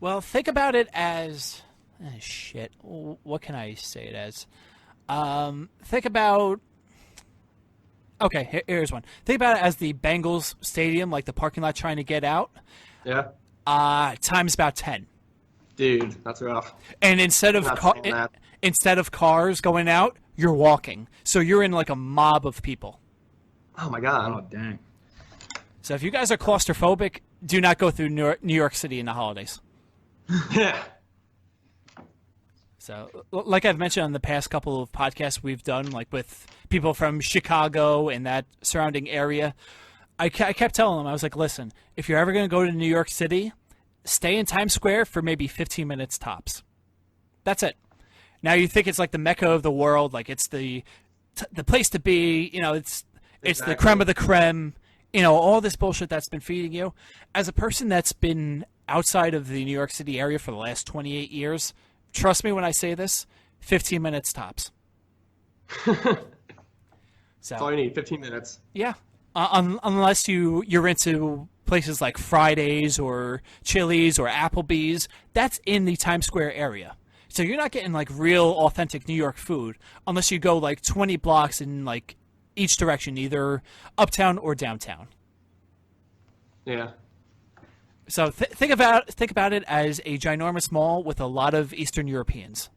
Well, think about it as... shit. What can I say it as? Think about... Okay, here's one. Think about it as the Bengals stadium, like the parking lot trying to get out. Yeah. Times about 10. Dude, that's rough. And instead of cars going out, you're walking. So you're in like a mob of people. Oh my god. Oh, dang. So if you guys are claustrophobic, do not go through New York City in the holidays. Yeah. So, like I've mentioned on the past couple of podcasts we've done, like with people from Chicago and that surrounding area, I kept telling them, I was like, listen, if you're ever going to go to New York City, stay in Times Square for maybe 15 minutes tops. That's it. Now you think it's like the Mecca of the world, like it's the place to be, it's the creme of the creme, all this bullshit that's been feeding you. As a person that's been outside of the New York City area for the last 28 years, trust me when I say this, 15 minutes tops. That's all you need, 15 minutes. Yeah. Unless you're into places like Fridays or Chili's or Applebee's, that's in the Times Square area. So you're not getting like real authentic New York food unless you go like 20 blocks in like each direction, either uptown or downtown. Yeah. So think about it as a ginormous mall with a lot of Eastern Europeans.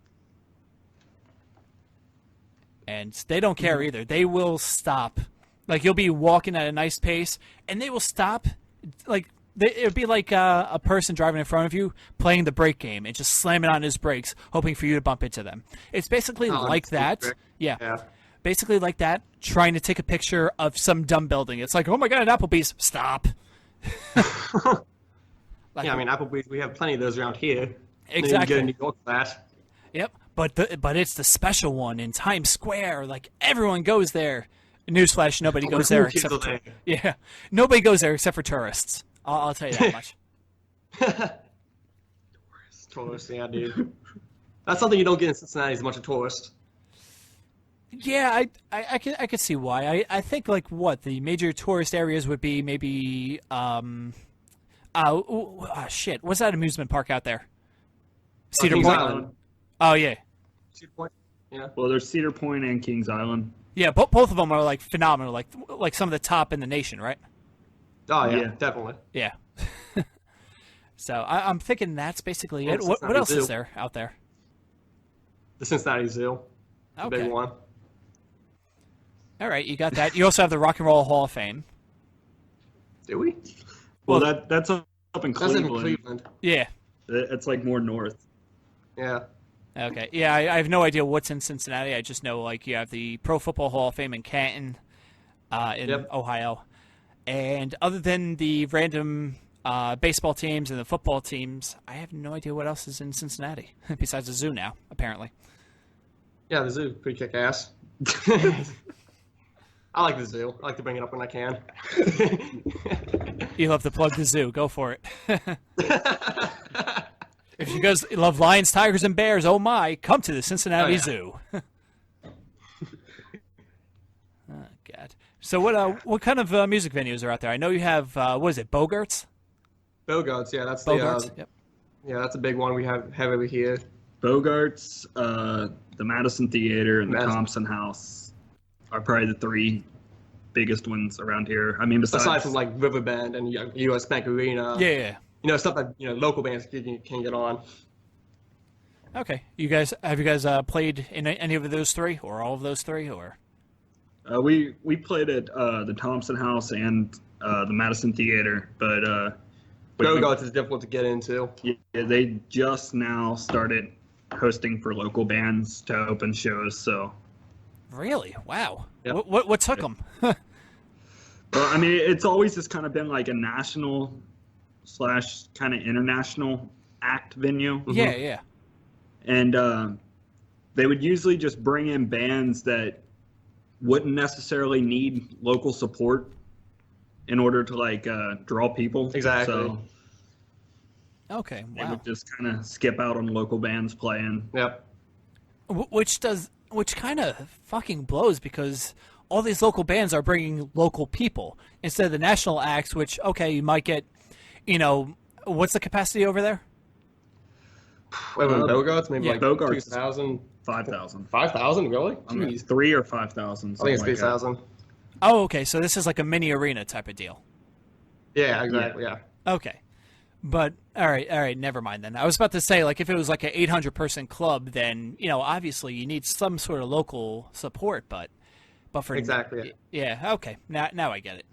And they don't care either. They will stop. Like, you'll be walking at a nice pace, and they will stop. Like, it would be like a person driving in front of you playing the brake game and just slamming on his brakes, hoping for you to bump into them. It's basically like that. Yeah. Basically like that, trying to take a picture of some dumb building. It's like, oh my god, an Applebee's. Stop. Yeah, I mean, Applebee's, we have plenty of those around here. Exactly. Get a New York flat. Yep, but it's the special one in Times Square. Like, everyone goes there. Newsflash: nobody goes there except for nobody goes there except for tourists. I'll tell you that much. Tourists, yeah, dude. That's something you don't get in Cincinnati as much as tourists. Yeah, I could see why. I think like what the major tourist areas would be maybe shit. What's that amusement park out there? Cedar Kings Point. Island. Oh yeah. Cedar Point. Yeah. Well, there's Cedar Point and Kings Island. Yeah, both of them are like phenomenal, like some of the top in the nation, right? Oh yeah. Definitely. Yeah. So I'm thinking that's basically it. What else is there out there? The Cincinnati Zoo. Okay. The big one. All right, you got that. You also have the Rock and Roll Hall of Fame. Do we? Well, that's up in That's Cleveland. in Cleveland. Yeah. It's like more north. Yeah. Okay. Yeah, I have no idea what's in Cincinnati. I just know like you have the Pro Football Hall of Fame in Canton, in Ohio, and other than the random baseball teams and the football teams, I have no idea what else is in Cincinnati besides the zoo now. Apparently. Yeah, the zoo, pretty kick ass. I like the zoo. I like to bring it up when I can. You'll have to plug the zoo. Go for it. If you guys love lions, tigers, and bears, oh my, come to the Cincinnati Zoo. Oh, God. So what kind of music venues are out there? I know you have, what is it, Bogarts? Bogarts, yeah, that's Bogarts, yep. Yeah, that's a big one we have over here. Bogarts, the Madison Theater, and the Thompson House are probably the three biggest ones around here. I mean, aside from like Riverbend and US Bank Arena. Yeah. Stuff that local bands can get on. Okay, have you guys played in any of those three or all of those three or? We played at the Thompson House and the Madison Theater, but Go-Go's is difficult to get into. yeah, they just now started hosting for local bands to open shows. So, Really? Wow. Yep. What took them? well, I mean, it's always just kind of been like a national / kind of international act venue. Yeah, yeah. And they would usually just bring in bands that wouldn't necessarily need local support in order to like draw people. Exactly. So Okay, they wow. would just kind of skip out on local bands playing. Yep. Which kind of fucking blows, because all these local bands are bringing local people instead of the national acts, which, okay, you might get, what's the capacity over there? Wait, Bogart's maybe yeah, like Bogart's 2,000. 5,000. 5,000, really? I mean, Jeez. 3,000 or 5,000. I think it's 3,000. Oh, okay, so this is like a mini arena type of deal. Yeah, exactly, yeah. Okay. But, all right, never mind then. I was about to say, like, if it was like an 800-person club, then, obviously you need some sort of local support, but for... Exactly, Yeah, okay, now I get it.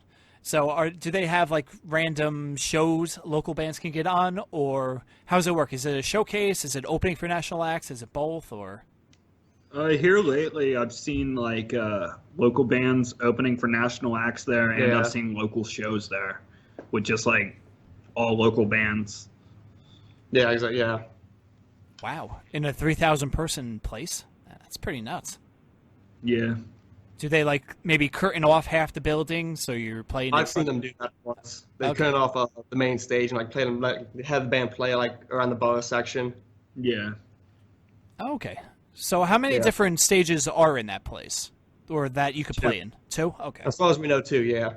So do they have, like, random shows local bands can get on, or how does it work? Is it a showcase? Is it opening for national acts? Is it both, or... Here lately, I've seen like local bands opening for national acts there, and Yeah. I've seen local shows there with just like all local bands. Yeah, exactly, yeah. Wow, in a 3,000-person place? That's pretty nuts. Yeah. Do they, like, maybe curtain off half the building so you're playing... I've seen them do that once. They Okay. turn off the main stage and like play them, like have the band play like around the bar section. Yeah. Okay. So how many Yeah. different stages are in that place? Or that you could play in? 2? Okay. As far as we know, too, yeah.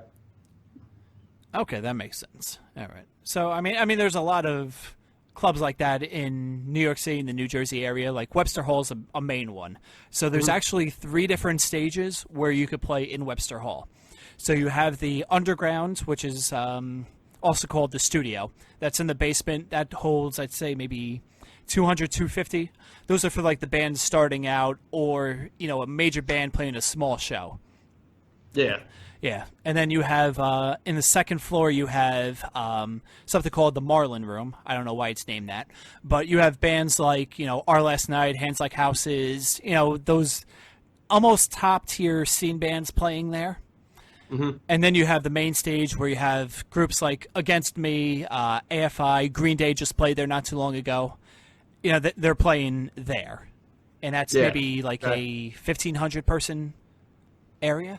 Okay, that makes sense. All right. So, I mean, there's a lot of clubs like that in New York City and the New Jersey area. Like Webster Hall is a main one. So there's actually 3 different stages where you could play in Webster Hall. So you have the underground, which is also called the studio. That's in the basement. That holds, I'd say, maybe 200, 250. Those are for like the bands starting out, or a major band playing a small show. Yeah. Yeah, and then you have in the second floor you have something called the Marlin Room. I don't know why it's named that, but you have bands like Our Last Night, Hands Like Houses. Those almost top tier scene bands playing there. Mm-hmm. And then you have the main stage where you have groups like Against Me, AFI, Green Day just played there not too long ago. They're playing there, and that's maybe like a 1,500 person area.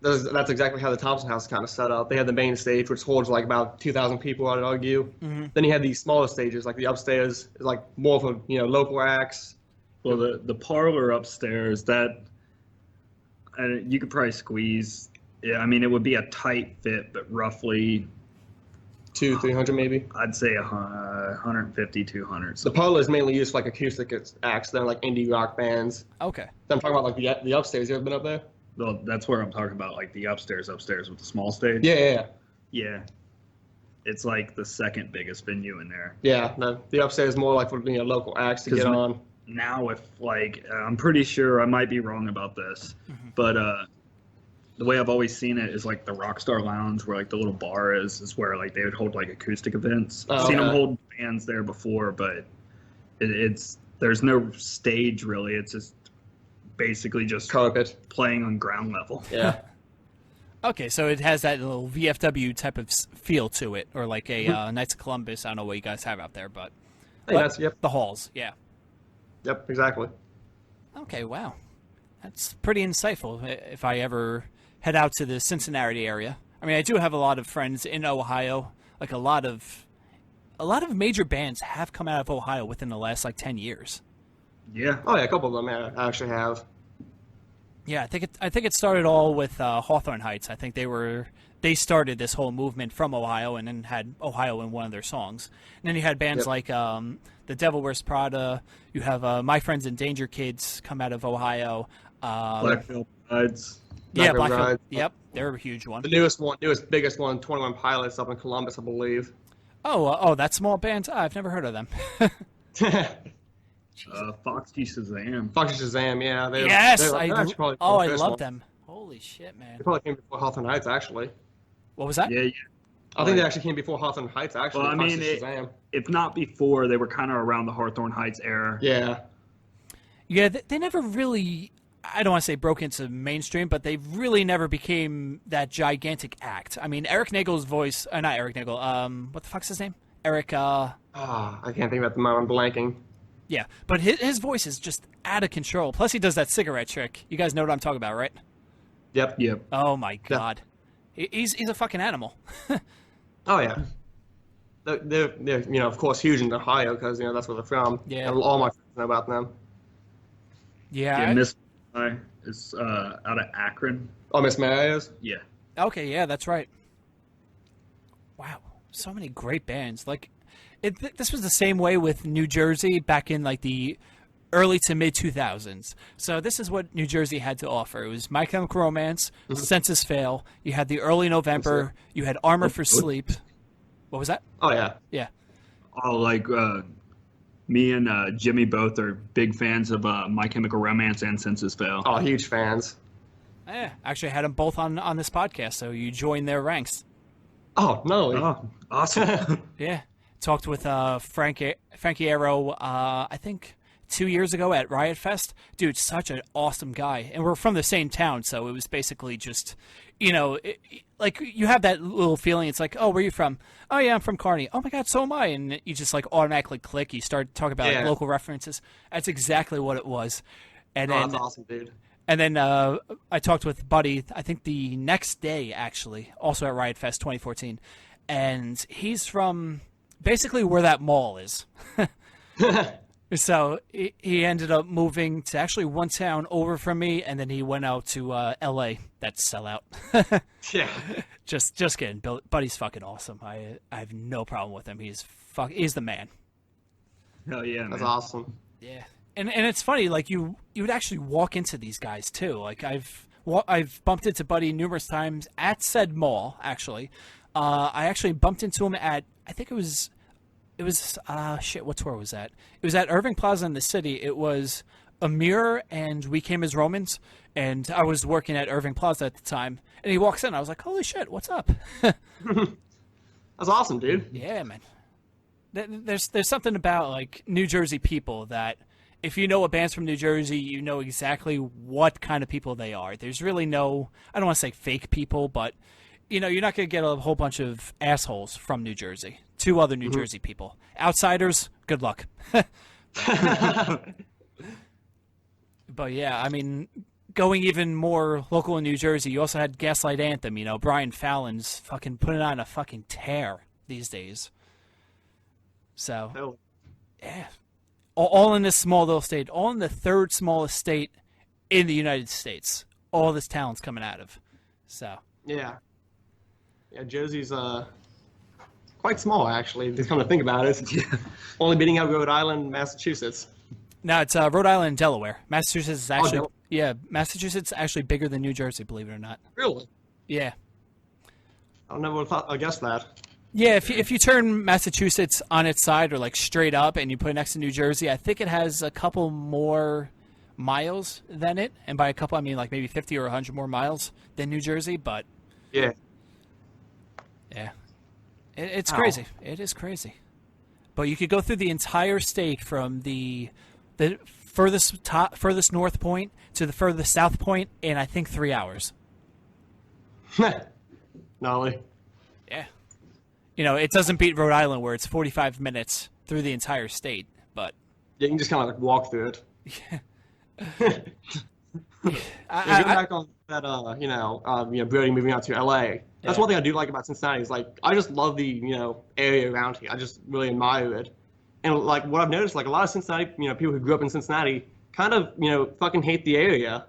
That's exactly how the Thompson House is kind of set up. They have the main stage, which holds like about 2,000 people, I'd argue. Mm-hmm. Then you have these smaller stages, like the upstairs is like more for local acts. Well, the parlor upstairs, that you could probably squeeze. Yeah, I mean, it would be a tight fit, but roughly 200-300 maybe. I'd say 150, 200. The parlor is mainly used for like acoustic acts, then like indie rock bands. Okay. Then I'm talking about like the upstairs. You ever been up there? Well, that's where I'm talking about, like the upstairs with the small stage. Yeah. Yeah. It's like the second biggest venue in there. Yeah, no, the upstairs is more like for local acts to get on. Now, if like I'm pretty sure I might be wrong about this, but the way I've always seen it is like the Rockstar Lounge, where like the little bar is where like they would hold like acoustic events. I've seen them hold bands there before, but there's no stage really. It's just basically just carpet playing on ground level. Yeah. Okay, so it has that little VFW type of feel to it, or like a Knights of Columbus. I don't know what you guys have out there, but Yep. The halls, yeah. Yep, exactly. Okay, wow, that's pretty insightful. If I ever head out to the Cincinnati area, I mean, I do have a lot of friends in Ohio. Like a lot of major bands have come out of Ohio within the last like 10 years. Yeah. Oh yeah, a couple of them I actually have. Yeah, I think it started all with Hawthorne Heights. I think they started this whole movement from Ohio, and then had Ohio in one of their songs. And then you had bands like The Devil Wears Prada. You have My Friends Endanger Kids come out of Ohio. Black Veil Brides. Yeah, Black Veil Black Veil. Brides. Yep, they're a huge one. The biggest one, 21 Pilots up in Columbus, I believe. Oh, that small band? I've never heard of them. Foxy Shazam. Foxy Shazam, yeah. Yes, they're I actually probably I the first love one. them. Holy shit, man. They probably came before Hawthorne Heights, actually. What was that? Yeah, yeah. I think they actually came before Hawthorne Heights, actually. Well, I mean, if not before, they were kind of around the Hawthorne Heights era. Yeah. Yeah, they never really, I don't want to say broke into mainstream, but they really never became that gigantic act. I mean, Eric Nagel's voice, not Eric Nagel, what the fuck's his name? Eric, I can't think about the moment. I'm blanking. Yeah, but his voice is just out of control. Plus, he does that cigarette trick. You guys know what I'm talking about, right? Yep. Oh, my God. He's a fucking animal. Oh, yeah. They're of course, huge in Ohio because, that's where they're from. Yeah. And all my friends know about them. Yeah. Miss is out of Akron. Oh, Miss Mary is? Yeah. Okay, yeah, that's right. Wow, so many great bands. Like, this was the same way with New Jersey back in, like, the early to mid 2000s. So this is what New Jersey had to offer. It was My Chemical Romance, Census Fail. You had the Early November. You had Armor for Sleep. What was that? Oh, yeah. Yeah. Oh, like me and Jimmy both are big fans of My Chemical Romance and Census Fail. Oh, huge fans. Yeah, actually, I had them both on this podcast, so you joined their ranks. Oh, no. Oh, awesome. Yeah. Talked with Frankie Arrow, I think 2 years ago at Riot Fest. Dude, such an awesome guy. And we're from the same town, so it was basically just, like, you have that little feeling. It's like, oh, where are you from? Oh, yeah, I'm from Kearney. Oh, my God, so am I. And you just, like, automatically click. You start talking about like, local references. That's exactly what it was. And then, that's awesome, dude. And then I talked with Buddy, I think the next day, actually, also at Riot Fest 2014. And he's from basically where that mall is. So he ended up moving to actually one town over from me, and then he went out to L.A. That's sellout. Yeah. Just kidding. Buddy's fucking awesome. I have no problem with him. He's the man. Hell yeah, man. That's awesome. Yeah. And it's funny, like you would actually walk into these guys too. Like I've bumped into Buddy numerous times at said mall. Actually, I actually bumped into him at, I think it was what tour was that? It was at Irving Plaza in the city. It was Amir and We Came as Romans, and I was working at Irving Plaza at the time. And he walks in. I was like, holy shit, what's up? That's awesome, dude. Yeah, man. There's something about like New Jersey people that if you know a band's from New Jersey, you know exactly what kind of people they are. There's really no, I don't want to say fake people, but you're not going to get a whole bunch of assholes from New Jersey. Two other New Jersey people. Outsiders, good luck. But yeah, I mean, going even more local in New Jersey, you also had Gaslight Anthem. Brian Fallon's fucking putting on a fucking tear these days. So, yeah. All in this small little state. All in the third smallest state in the United States. All this talent's coming out of. So. Yeah. Yeah, Jersey's quite small, actually. Just come to think about it. Only beating out Rhode Island, Massachusetts. No, it's Rhode Island and Delaware. Massachusetts is actually Massachusetts is actually bigger than New Jersey, believe it or not. Really? Yeah. I never would have guessed that. Yeah, if you turn Massachusetts on its side or like straight up and you put it next to New Jersey, I think it has a couple more miles than it, and by a couple I mean like maybe 50 or 100 more miles than New Jersey, but yeah. It's crazy. It is crazy. But you could go through the entire state from the furthest north point to the furthest south point in, I think, 3 hours. Gnarly. Yeah. It doesn't beat Rhode Island where it's 45 minutes through the entire state, but... You can just kind of like walk through it. Yeah. Going back on that, Brody moving out to L.A., that's one thing I do like about Cincinnati is, like, I just love the, area around here. I just really admire it. And, like, what I've noticed, like, a lot of Cincinnati, people who grew up in Cincinnati kind of, fucking hate the area.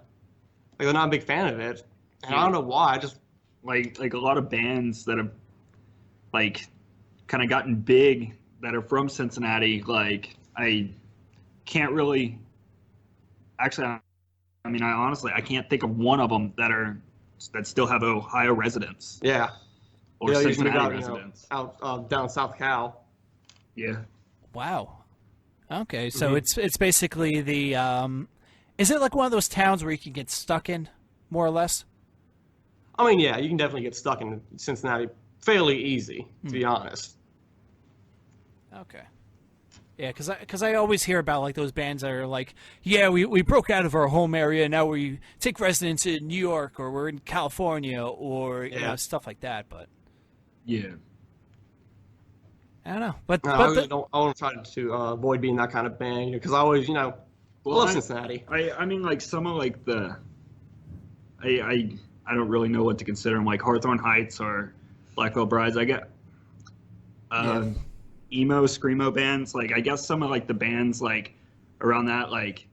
Like, they're not a big fan of it. And I don't know why. I just... Like a lot of bands that have, like, kind of gotten big that are from Cincinnati, like, I can't really... Actually, I mean, I can't think of one of them that still have Ohio residents. Yeah. Or Cincinnati residents. Out down South Cal. Yeah. Wow. Okay, so it's basically the is it like one of those towns where you can get stuck in, more or less? I mean, yeah, you can definitely get stuck in Cincinnati fairly easy, to be honest. Okay. Yeah, because I always hear about like those bands that are like, yeah, we broke out of our home area, now we take residence in New York or we're in California or you know, stuff like that. But yeah, I don't know. But I really don't. I want to try to avoid being that kind of band, because I always, love Cincinnati. I mean, like some of like the, I don't really know what to consider them, like Hawthorne Heights or Blackwell Brides. I get. Emo screamo bands, like I guess some of like the bands like around that, like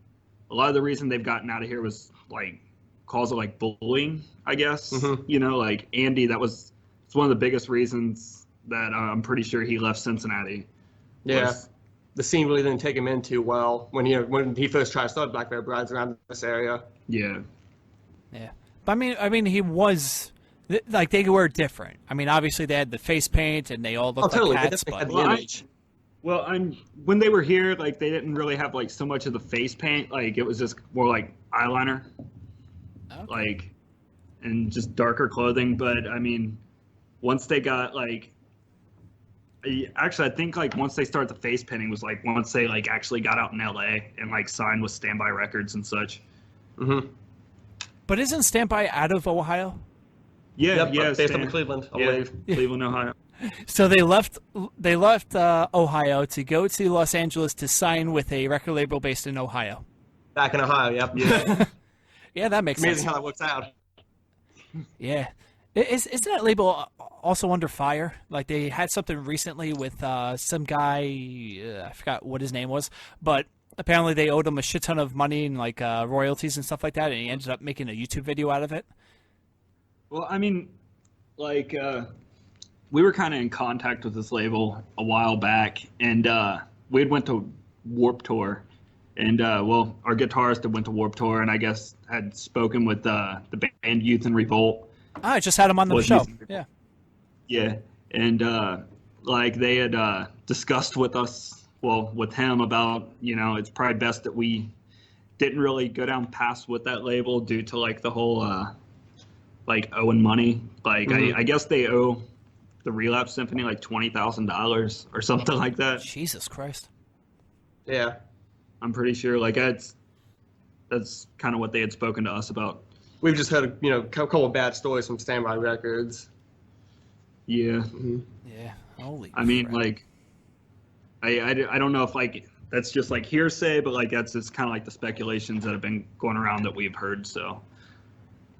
a lot of the reason they've gotten out of here was like cause of like bullying, I guess. Like Andy, it's one of the biggest reasons that I'm pretty sure he left Cincinnati. The scene really didn't take him in too well when he first tried to start Black Bear Brides around this area. Yeah but I mean he was like, they were different. I mean, obviously they had the face paint and they all looked like cats. They had the But image. when they were here, like they didn't really have like so much of the face paint. Like it was just more like eyeliner, like, and just darker clothing. But I mean, once they got like, actually, I think like once they started the face painting was like once they like actually got out in LA and like signed with Standby Records and such. But isn't Standby out of Ohio? Yeah, based up in Cleveland, I believe. Cleveland, Ohio. So they left Ohio to go to Los Angeles to sign with a record label based in Ohio. Back in Ohio, yep. Yeah, that makes Amazing sense. how that works out. Yeah. Isn't that label also under fire? Like they had something recently with some guy, I forgot what his name was, but apparently they owed him a shit ton of money and like royalties and stuff like that, and he ended up making a YouTube video out of it. Well, I mean, like, we were kind of in contact with this label a while back, and we had went to Warped Tour, and, well, our guitarist had went to Warped Tour, and I guess had spoken with the band Youth in Revolt. I just had him on the show. Yeah. Yeah, and, like, they had discussed with us, well, with him about, it's probably best that we didn't really go down paths with that label due to, like, the whole... like owing money, like I guess they owe the Relapse Symphony like $20,000 or something like that. Jesus Christ! Yeah, I'm pretty sure. Like that's kind of what they had spoken to us about. We've just heard a couple of bad stories from Standby Records. Yeah. Yeah. Holy. I mean, like, I don't know if like that's just like hearsay, but like that's just kind of like the speculations that have been going around that we've heard. So.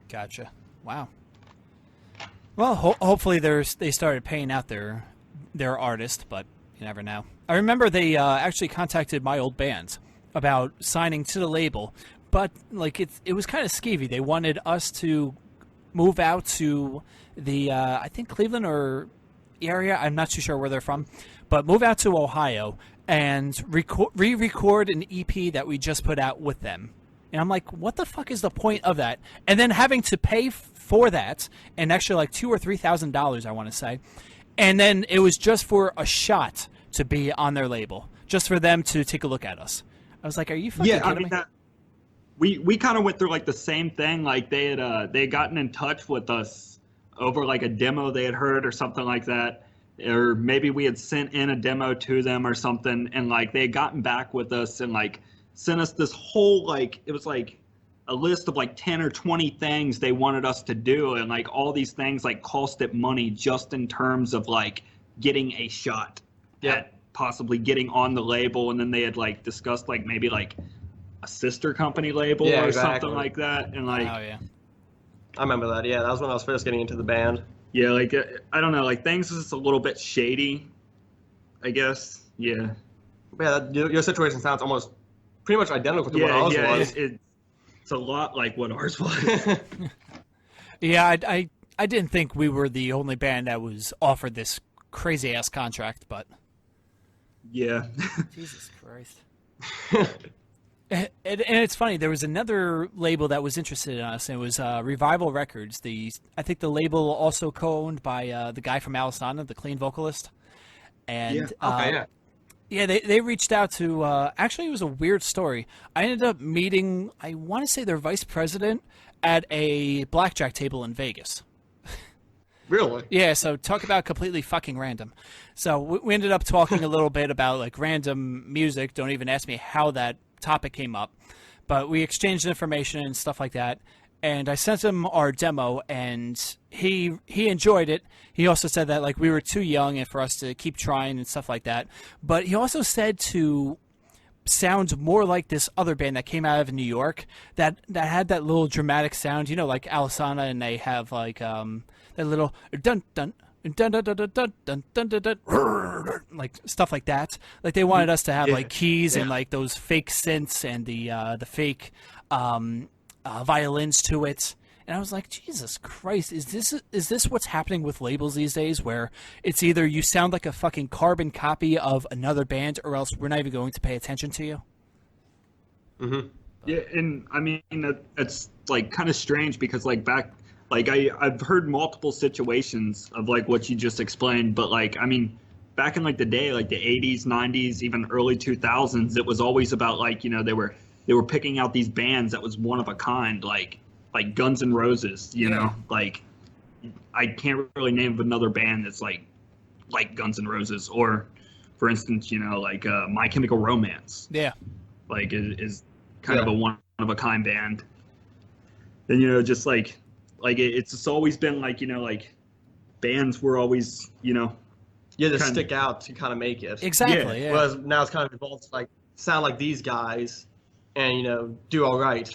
Gotcha. Wow. Well, hopefully they started paying out their artist, but you never know. I remember they actually contacted my old band about signing to the label, but like it was kind of skeevy. They wanted us to move out to the I think Cleveland or area. I'm not too sure where they're from, but move out to Ohio and re-record an EP that we just put out with them. And I'm like, what the fuck is the point of that? And then having to pay for that, and actually like $2,000 or $3,000, I want to say. And then it was just for a shot to be on their label, just for them to take a look at us. I was like, are you fucking kidding me? We kind of went through like the same thing. Like they had gotten in touch with us over like a demo they had heard or something like that. Or maybe we had sent in a demo to them or something, and like they had gotten back with us and like sent us this whole, like, it was like a list of like 10 or 20 things they wanted us to do. And like all these things like costed money just in terms of like getting a shot at possibly getting on the label. And then they had like discussed like maybe like a sister company label or something like that. And like, oh, yeah. I remember that. Yeah, that was when I was first getting into the band. Yeah, like, I don't know, like things was just a little bit shady, I guess. Yeah. Yeah, your situation sounds almost pretty much identical to what ours was. It's a lot like what ours was. Yeah, I didn't think we were the only band that was offered this crazy ass contract, but yeah. Jesus Christ. And it's funny, there was another label that was interested in us, and it was Revival Records. I think the label also co-owned by the guy from Alice Donna, the clean vocalist. And yeah, they reached out to, actually it was a weird story. I ended up meeting, I want to say their vice president at a blackjack table in Vegas. Really? Yeah, so talk about completely fucking random. So we ended up talking a little bit about like random music. Don't even ask me how that topic came up. But we exchanged information and stuff like that. And I sent him our demo, and he enjoyed it. He also said that like we were too young and for us to keep trying and stuff like that. But he also said to sound more like this other band that came out of New York that had that little dramatic sound, you know, like Alisana, and they have like that little dun dun dun dun dun dun dun dun dun dun dun, like stuff like that. Like they wanted us to have like keys and like those fake synths and the fake violins to it. And I was like, Jesus Christ, is this what's happening with labels these days, where it's either you sound like a fucking carbon copy of another band, or else we're not even going to pay attention to you? Mm-hmm. Yeah, and I mean that's like kind of strange because like back, like I've heard multiple situations of like what you just explained, but like I mean back in like the day, like the 80s, 90s, even early 2000s, it was always about like, you know, they were picking out these bands that was one of a kind, like Guns N' Roses, you know, like I can't really name another band that's like Guns N' Roses, or for instance, you know, like My Chemical Romance. Yeah. Like is kind of a one of a kind band. And, you know, just like it's just always been like, you know, like bands were always, you know. Yeah, to stick out to kind of make it. Exactly, yeah. Whereas now it's kind of evolved to like sound like these guys and, you know, do all right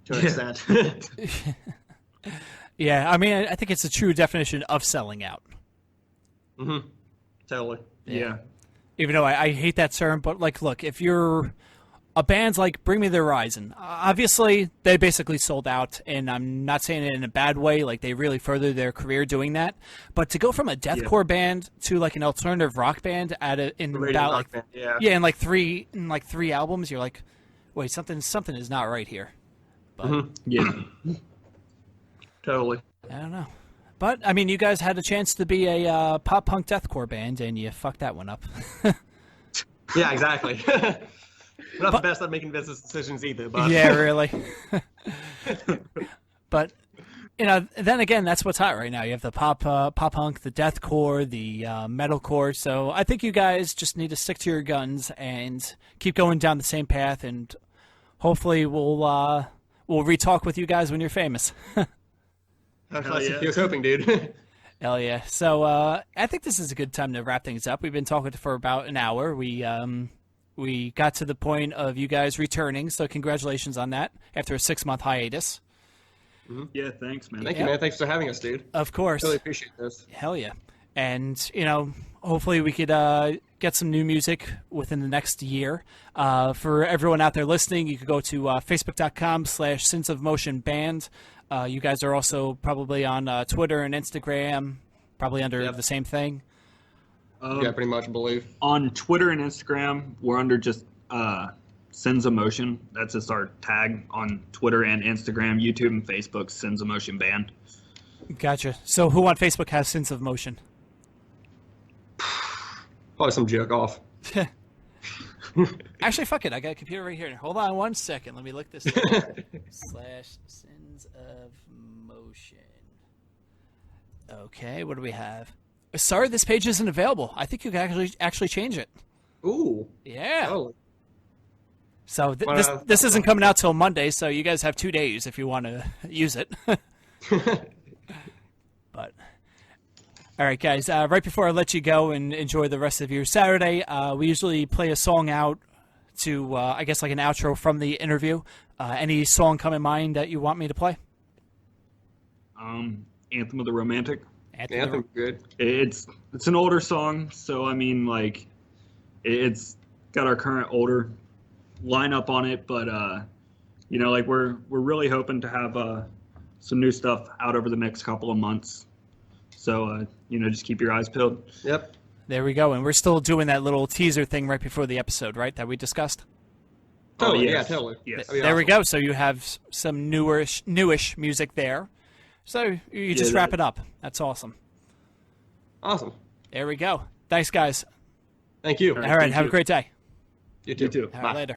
to an extent. Yeah, I mean, I think it's a true definition of selling out. Mm-hmm. Totally. Yeah. Even though I hate that term, but like, look, if you're a band's like Bring Me the Horizon, obviously they basically sold out, and I'm not saying it in a bad way. Like they really furthered their career doing that. But to go from a deathcore band to like an alternative rock band in about like in like three albums, you're like, wait, something is not right here. But Yeah. Totally. I don't know. But I mean, you guys had a chance to be a pop punk deathcore band, and you fucked that one up. Yeah, exactly. We're not the best at making business decisions either, but yeah, really. But you know, then again, that's what's hot right now. You have the pop punk, the deathcore, the metalcore. So I think you guys just need to stick to your guns and keep going down the same path, and hopefully we'll re-talk with you guys when you're famous. He was hoping, dude. Hell yeah. So I think this is a good time to wrap things up. We've been talking for about an hour. We got to the point of you guys returning, so congratulations on that after a 6-month hiatus. Mm-hmm. Yeah, thanks, man. Thank you, man. Thanks for having us, dude. Of course. Really appreciate this. Hell yeah. And, you know, hopefully we could get some new music within the next year. For everyone out there listening, you could go to facebook.com/Sins of Motion Band. You guys are also probably on Twitter and Instagram, probably under the same thing. Yeah, pretty much, I believe. On Twitter and Instagram, we're under just Sins of Motion. That's just our tag on Twitter and Instagram, YouTube and Facebook, Sins of Motion Band. Gotcha. So who on Facebook has Sins of Motion? Probably some jerk off. Actually, fuck it. I got a computer right here. Hold on 1 second. Let me look this up. /Sins of Motion. Okay, what do we have? Sorry, this page isn't available. I think you can actually change it. Ooh. Yeah. Oh. So this isn't coming out till Monday, so you guys have 2 days if you want to use it. But all right, guys. Right before I let you go and enjoy the rest of your Saturday, we usually play a song out to, I guess, like an outro from the interview. Any song come in mind that you want me to play? Anthem of the Romantic. Anthem, good. It's an older song, so I mean, like, it's got our current older lineup on it, but you know, like we're really hoping to have some new stuff out over the next couple of months. So you know, just keep your eyes peeled. Yep. There we go, and we're still doing that little teaser thing right before the episode, right? That we discussed. Totally. Yes. Yeah, totally. Yes. There we go. So you have some newish music there. So you just wrap it up. That's awesome. Awesome. There we go. Thanks, guys. Thank you. All right. Have a great day. You too. You too. All right, later.